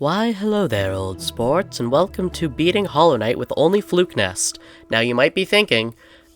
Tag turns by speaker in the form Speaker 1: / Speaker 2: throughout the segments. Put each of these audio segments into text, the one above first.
Speaker 1: Why, hello there, old sports, and welcome to beating Hollow Knight with only Flukenest. Now you might be thinking,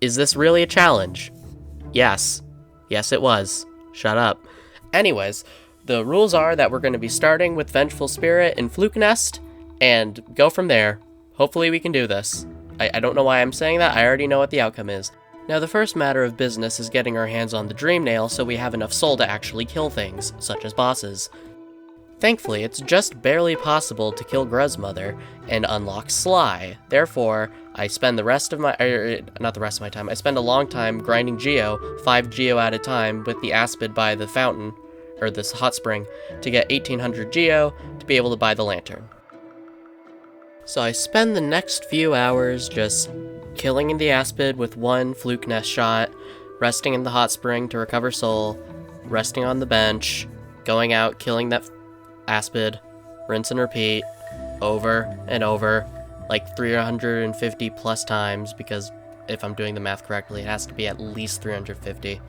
Speaker 1: is this really a challenge? Yes. Yes, it was. Shut up. Anyways, the rules are that we're going to be starting with Vengeful Spirit in Flukenest, and go from there. Hopefully we can do this. I don't know why I'm saying that, I already know what the outcome is. Now the first matter of business is getting our hands on the Dream Nail so we have enough soul to actually kill things, such as bosses. Thankfully, it's just barely possible to kill Grezmother and unlock Sly. Therefore, I spend I spend a long time grinding Geo, 5 Geo at a time, with the Aspid by the fountain, or this hot spring, to get 1800 Geo to be able to buy the lantern. So I spend the next few hours just killing the Aspid with one Flukenest shot, resting in the hot spring to recover soul, resting on the bench, going out, killing that Aspid, rinse and repeat, over and over, like 350 plus times, because if I'm doing the math correctly, it has to be at least 350.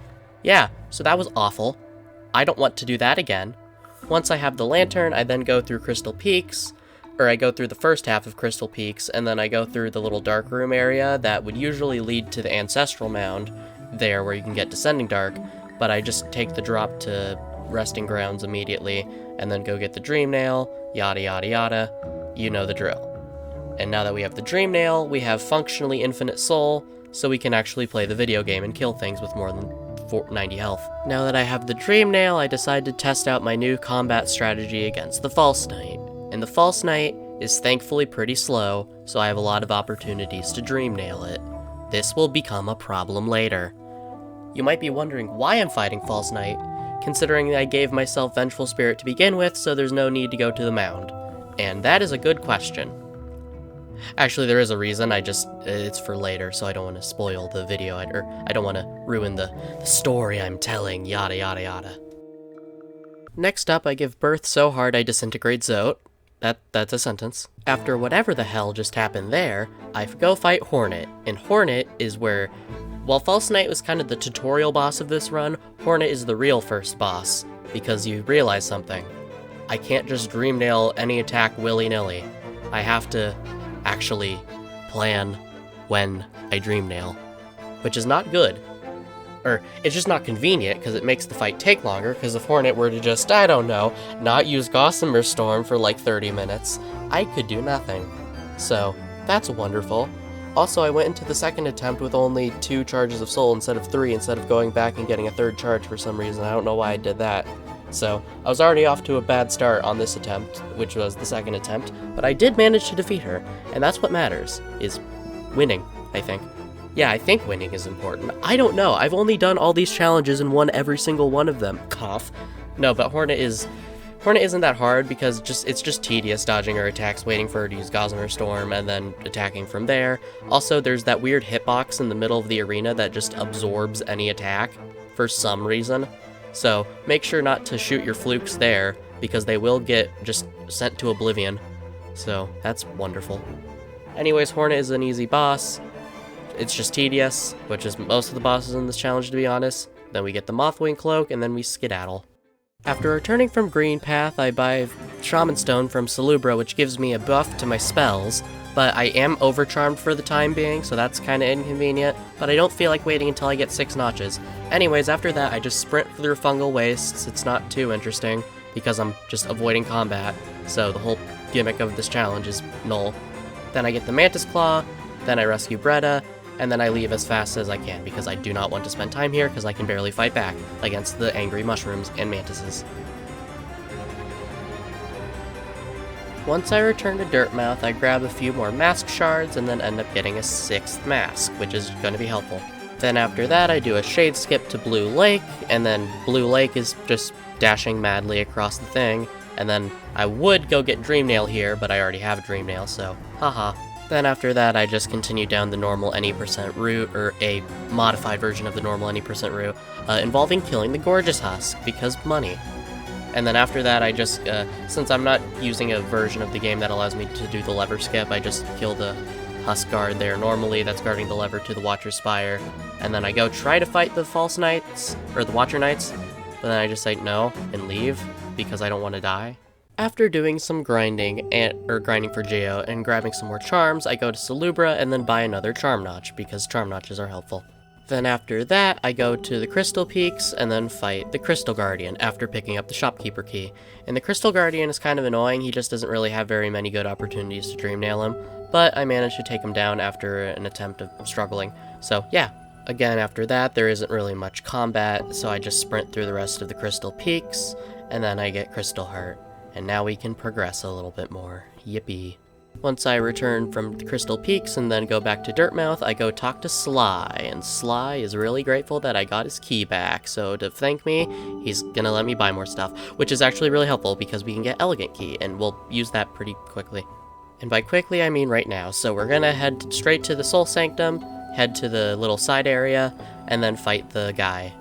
Speaker 1: Yeah, so that was awful. I don't want to do that again. Once I have the lantern, I then go through Crystal Peaks, or I go through the first half of Crystal Peaks, and then I go through the little dark room area that would usually lead to the Ancestral Mound there where you can get Descending Dark, but I just take the drop to Resting Grounds immediately, and then go get the Dream Nail, yada yada yada, you know the drill. And now that we have the Dream Nail, we have functionally infinite soul, so we can actually play the video game and kill things with more than 90 health. Now that I have the Dream Nail, I decide to test out my new combat strategy against the False Knight. And the False Knight is thankfully pretty slow, so I have a lot of opportunities to Dream Nail it. This will become a problem later. You might be wondering why I'm fighting False Knight, considering I gave myself Vengeful Spirit to begin with, so there's no need to go to the mound. And that is a good question. Actually, there is a reason, it's for later, so I don't want to spoil the video, I don't want to ruin the story I'm telling, yada yada yada. Next up, I give birth so hard I disintegrate Zote. That's a sentence. After whatever the hell just happened there, I go fight Hornet, and Hornet is where, while False Knight was kind of the tutorial boss of this run, Hornet is the real first boss, because you realize something. I can't just Dream Nail any attack willy-nilly. I have to actually plan when I Dream Nail, which is not good. Or, it's just not convenient, because it makes the fight take longer, because if Hornet were to just, I don't know, not use Gossamer Storm for like 30 minutes, I could do nothing. So, that's wonderful. Also, I went into the second attempt with only 2 charges of soul instead of 3, instead of going back and getting a 3rd charge for some reason. I don't know why I did that. So, I was already off to a bad start on this attempt, which was the second attempt, but I did manage to defeat her, and that's what matters, is winning, I think. Yeah, I think winning is important. I don't know, I've only done all these challenges and won every single one of them. Cough. No, but Hornet isn't that hard because it's just tedious dodging her attacks, waiting for her to use Gossamer Storm, and then attacking from there. Also, there's that weird hitbox in the middle of the arena that just absorbs any attack for some reason. So make sure not to shoot your flukes there, because they will get just sent to oblivion. So that's wonderful. Anyways, Hornet is an easy boss. It's just tedious, which is most of the bosses in this challenge, to be honest. Then we get the Mothwing Cloak, and then we skedaddle. After returning from Green Path, I buy Shaman Stone from Salubra, which gives me a buff to my spells, but I am overcharmed for the time being, so that's kinda inconvenient, but I don't feel like waiting until I get 6 notches. Anyways, after that, I just sprint through Fungal Wastes. It's not too interesting, because I'm just avoiding combat, so the whole gimmick of this challenge is null. Then I get the Mantis Claw, then I rescue Bretta, and then I leave as fast as I can, because I do not want to spend time here, because I can barely fight back against the angry mushrooms and mantises. Once I return to Dirtmouth, I grab a few more mask shards, and then end up getting a 6th mask, which is going to be helpful. Then after that, I do a shade skip to Blue Lake, and then Blue Lake is just dashing madly across the thing, and then I would go get Dream Nail here, but I already have Dream Nail, so haha. Then after that, I just continue down the normal any % route, or a modified version of the normal any % route, involving killing the Gorgeous Husk, because money. And then after that, I just, since I'm not using a version of the game that allows me to do the lever skip, I just kill the Husk guard there normally that's guarding the lever to the Watcher Spire. And then I go try to fight the False Knights, or the Watcher Knights, but then I just say no and leave, because I don't want to die. After doing some grinding grinding for Geo and grabbing some more charms, I go to Salubra and then buy another charm notch because charm notches are helpful. Then after that, I go to the Crystal Peaks and then fight the Crystal Guardian after picking up the Shopkeeper key. And the Crystal Guardian is kind of annoying, he just doesn't really have very many good opportunities to Dream Nail him, but I managed to take him down after an attempt of struggling. So yeah, again after that there isn't really much combat, so I just sprint through the rest of the Crystal Peaks, and then I get Crystal Heart. And now we can progress a little bit more. Yippee. Once I return from the Crystal Peaks and then go back to Dirtmouth, I go talk to Sly, and Sly is really grateful that I got his key back, so to thank me, he's gonna let me buy more stuff, which is actually really helpful because we can get Elegant Key, and we'll use that pretty quickly. And by quickly, I mean right now, so we're gonna head straight to the Soul Sanctum, head to the little side area, and then fight the guy.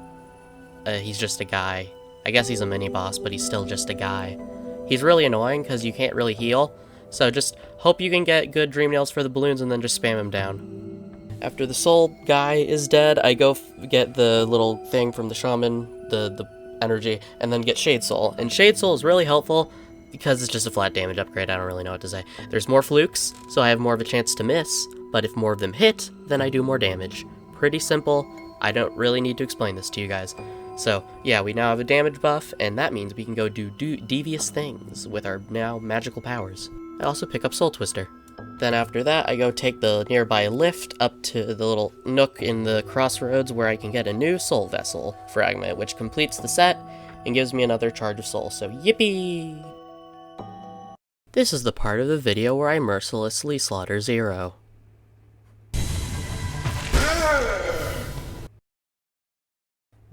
Speaker 1: He's just a guy. I guess he's a mini-boss, but he's still just a guy. He's really annoying because you can't really heal, so just hope you can get good Dream Nails for the balloons and then just spam him down. After the soul guy is dead, I go get the little thing from the shaman, the energy, and then get Shade Soul. And Shade Soul is really helpful because it's just a flat damage upgrade, I don't really know what to say. There's more flukes, so I have more of a chance to miss, but if more of them hit, then I do more damage. Pretty simple, I don't really need to explain this to you guys. So, yeah, we now have a damage buff, and that means we can go do devious things with our now magical powers. I also pick up Soul Twister. Then after that, I go take the nearby lift up to the little nook in the crossroads where I can get a new Soul Vessel fragment, which completes the set and gives me another charge of soul, so yippee! This is the part of the video where I mercilessly slaughter Zero.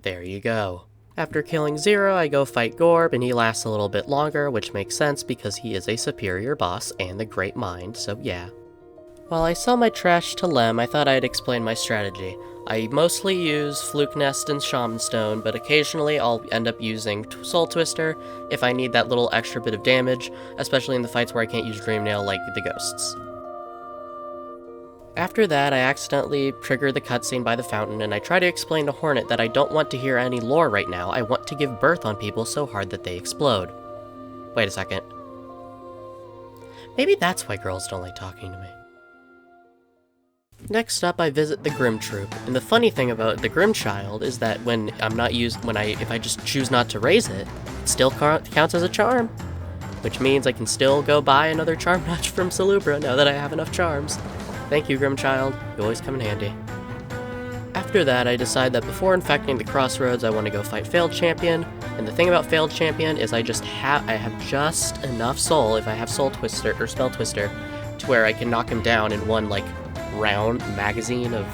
Speaker 1: There you go. After killing Zero, I go fight Gorb, and he lasts a little bit longer, which makes sense because he is a superior boss and a great mind, so yeah. While I sell my trash to Lem, I thought I'd explain my strategy. I mostly use Flukenest and Shaman Stone, but occasionally I'll end up using Soul Twister if I need that little extra bit of damage, especially in the fights where I can't use Dream Nail like the ghosts. After that, I accidentally trigger the cutscene by the fountain, and I try to explain to Hornet that I don't want to hear any lore right now, I want to give birth on people so hard that they explode. Wait a second. Maybe that's why girls don't like talking to me. Next up, I visit the Grim Troop, and the funny thing about the Grim Child is that if I just choose not to raise it, it still counts as a charm. Which means I can still go buy another charm notch from Salubra now that I have enough charms. Thank you, Grim Child. You always come in handy. After that, I decide that before infecting the crossroads, I want to go fight Failed Champion. And the thing about Failed Champion is I have just enough soul if I have Soul Twister or Spell Twister to where I can knock him down in one round magazine of,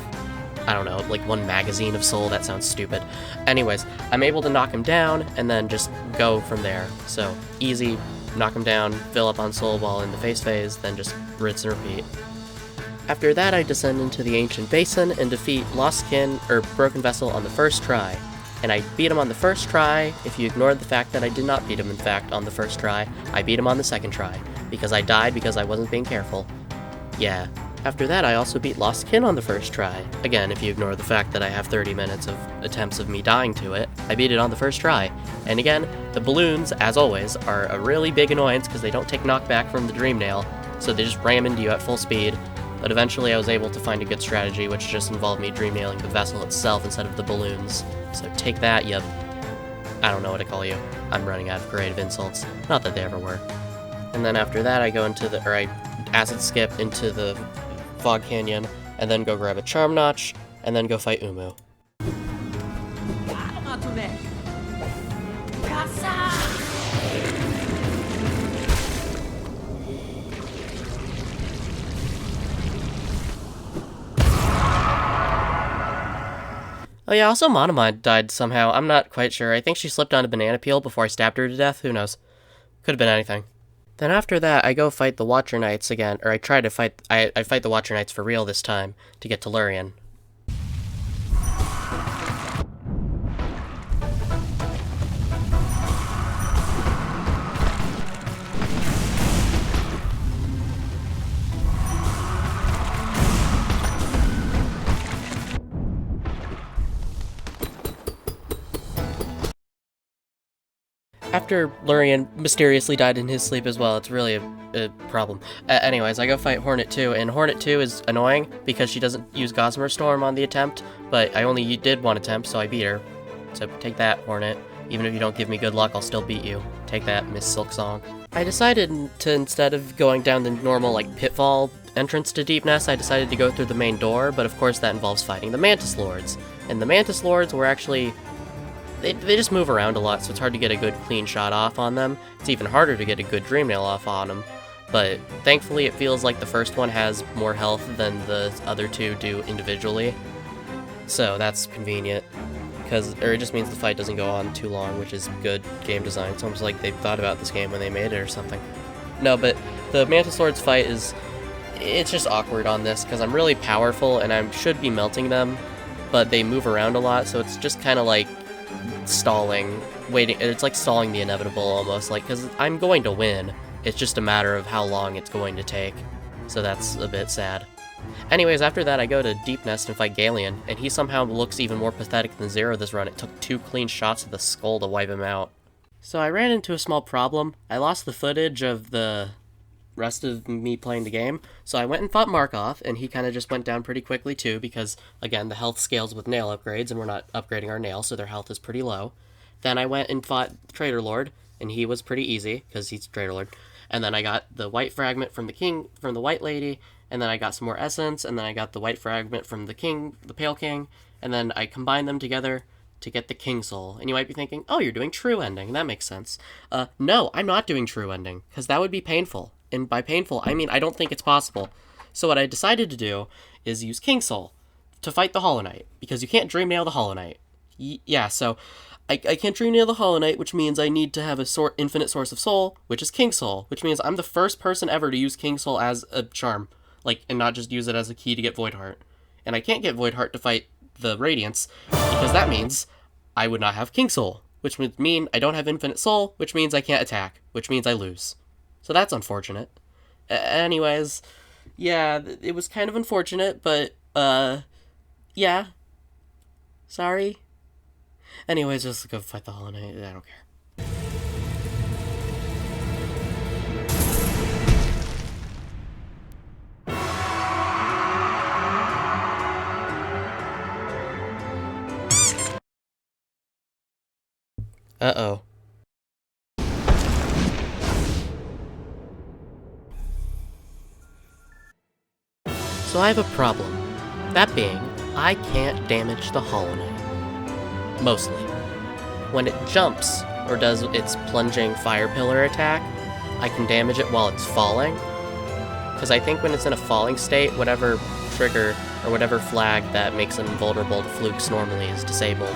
Speaker 1: I don't know, one magazine of soul. That sounds stupid. Anyways, I'm able to knock him down and then just go from there. So easy, knock him down, fill up on soul while in the face phase, then just rinse and repeat. After that, I descend into the Ancient Basin and defeat Lost Kin, or Broken Vessel, on the first try. And I beat him on the first try. If you ignored the fact that I did not beat him, in fact, on the first try, I beat him on the second try, because I died because I wasn't being careful. Yeah. After that, I also beat Lost Kin on the first try. Again, if you ignore the fact that I have 30 minutes of attempts of me dying to it, I beat it on the first try. And again, the balloons, as always, are a really big annoyance because they don't take knockback from the Dream Nail, so they just ram into you at full speed. But eventually I was able to find a good strategy, which just involved me Dream Nailing the vessel itself instead of the balloons. So take that, you... I don't know what to call you. I'm running out of creative insults. Not that they ever were. And then after that I go I acid skip into the Fog Canyon, and then go grab a Charm Notch, and then go fight Umu. Oh yeah, also Monomine died somehow. I'm not quite sure. I think she slipped on a banana peel before I stabbed her to death. Who knows? Could have been anything. Then after that, I go fight the Watcher Knights again, or I fight the Watcher Knights for real this time, to get to Lurien. After Lurian mysteriously died in his sleep as well, it's really a problem. Anyways, I go fight Hornet 2, and Hornet 2 is annoying because she doesn't use Gossamer Storm on the attempt, but I only did one attempt, so I beat her. So take that, Hornet. Even if you don't give me good luck, I'll still beat you. Take that, Miss SILKSONG. I decided to, instead of going down the normal, pitfall entrance to Deep Nest, I decided to go through the main door, but of course that involves fighting the Mantis Lords. And the Mantis Lords were actually... They just move around a lot, so it's hard to get a good clean shot off on them. It's even harder to get a good Dream Nail off on them. But thankfully it feels like the first one has more health than the other two do individually. So that's convenient. Or it just means the fight doesn't go on too long, which is good game design. It's almost like they thought about this game when they made it or something. No, but the Mantis Lords fight it's just awkward on this, because I'm really powerful and I should be melting them, but they move around a lot, so it's just kind of like stalling, waiting. It's like stalling the inevitable almost, because I'm going to win. It's just a matter of how long it's going to take, so that's a bit sad. Anyways, after that I go to Deep Nest and fight Galeon, and he somehow looks even more pathetic than Zero this run. It took 2 clean shots to the skull to wipe him out. So I ran into a small problem. I lost the footage of the rest of me playing the game, so I went and fought Markov, and he kind of just went down pretty quickly too, because, again, the health scales with nail upgrades, and we're not upgrading our nail, so their health is pretty low. Then I went and fought Traitor Lord, and he was pretty easy, because he's Traitor Lord. And then I got the white fragment from the White Lady, and then I got some more essence, and then I got the white fragment from the Pale King, and then I combined them together to get the King Soul. And you might be thinking, oh, you're doing True Ending, that makes sense. No, I'm not doing True Ending, because that would be painful. And by painful, I mean I don't think it's possible. So what I decided to do is use King Soul to fight the Hollow Knight, because you can't Dream Nail the Hollow Knight. Yeah, so I can't Dream Nail the Hollow Knight, which means I need to have a infinite source of soul, which is King Soul, which means I'm the first person ever to use King Soul as a charm, and not just use it as a key to get Void Heart. And I can't get Void Heart to fight the Radiance, because that means I would not have King Soul, which would mean I don't have infinite soul, which means I can't attack, which means I lose. So that's unfortunate. Anyways, yeah, it was kind of unfortunate, but, yeah. Sorry. Anyways, just go fight the Hollow Knight. I don't care. Uh-oh. So I have a problem. That being, I can't damage the Hollow Knight. Mostly. When it jumps, or does its plunging fire pillar attack, I can damage it while it's falling. Because I think when it's in a falling state, whatever trigger, or whatever flag that makes it invulnerable to flukes normally is disabled.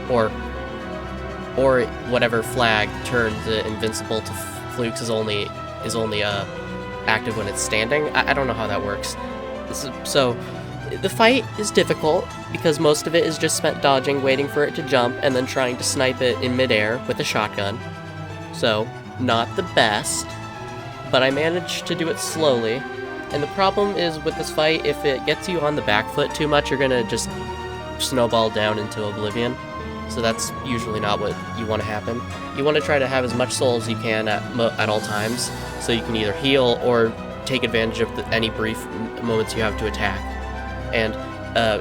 Speaker 1: Or whatever flag turns it invincible to flukes is only active when it's standing. I don't know how that works. So, the fight is difficult, because most of it is just spent dodging, waiting for it to jump, and then trying to snipe it in midair with a shotgun. So, not the best, but I managed to do it slowly. And the problem is with this fight, if it gets you on the back foot too much, you're gonna just snowball down into oblivion. So that's usually not what you want to happen. You want to try to have as much soul as you can at all times, so you can either heal or take advantage of any brief moments you have to attack. And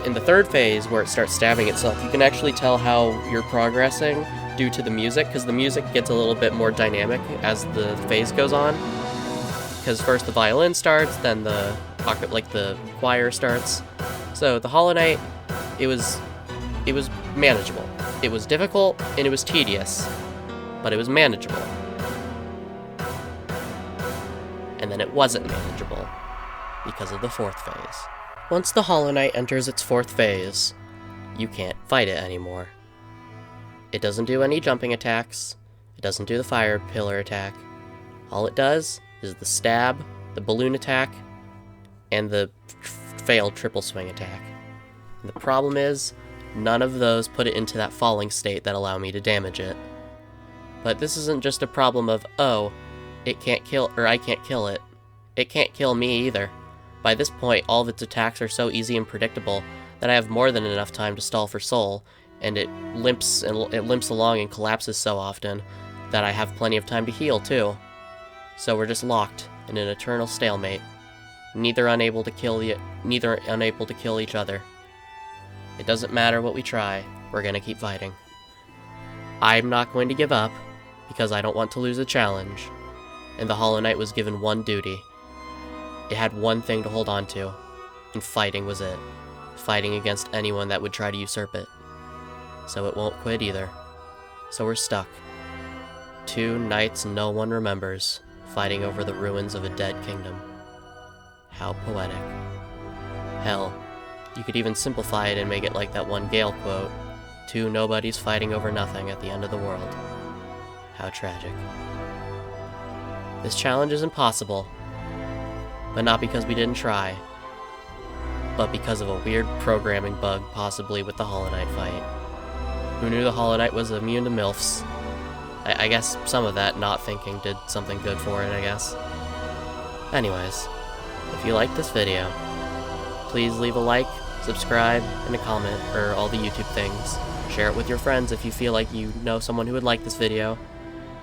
Speaker 1: in the third phase, where it starts stabbing itself, you can actually tell how you're progressing due to the music, because the music gets a little bit more dynamic as the phase goes on. Because first the violin starts, then the choir starts. So the Hollow Knight, it was manageable. It was difficult and it was tedious, but it was manageable. And then it wasn't manageable because of the fourth phase. Once the Hollow Knight enters its fourth phase, you can't fight it anymore. It doesn't do any jumping attacks. It doesn't do the fire pillar attack. All it does is the stab, the balloon attack, and the failed triple swing attack. And the problem is, none of those put it into that falling state that allow me to damage it. But this isn't just a problem of, oh, it can't kill, or I can't kill it. It can't kill me either. By this point, all of its attacks are so easy and predictable that I have more than enough time to stall for soul, and it limps along and collapses so often that I have plenty of time to heal, too. So we're just locked in an eternal stalemate. Neither unable to kill each other. It doesn't matter what we try, we're gonna keep fighting. I'm not going to give up, because I don't want to lose a challenge, and the Hollow Knight was given one duty. It had one thing to hold on to, and fighting was it. Fighting against anyone that would try to usurp it. So it won't quit either. So we're stuck. 2 knights no one remembers, fighting over the ruins of a dead kingdom. How poetic. Hell, you could even simplify it and make it like that one Gale quote, 2 nobodies fighting over nothing at the end of the world. How tragic. This challenge is impossible, but not because we didn't try, but because of a weird programming bug possibly with the Hollow Knight fight. Who knew the Hollow Knight was immune to MILFs? I guess some of that not thinking did something good for it, I guess. Anyways, if you like this video, please leave a like, subscribe, and a comment, or all the YouTube things. Share it with your friends if you feel like you know someone who would like this video.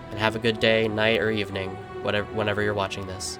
Speaker 1: And have a good day, night, or evening, whenever you're watching this.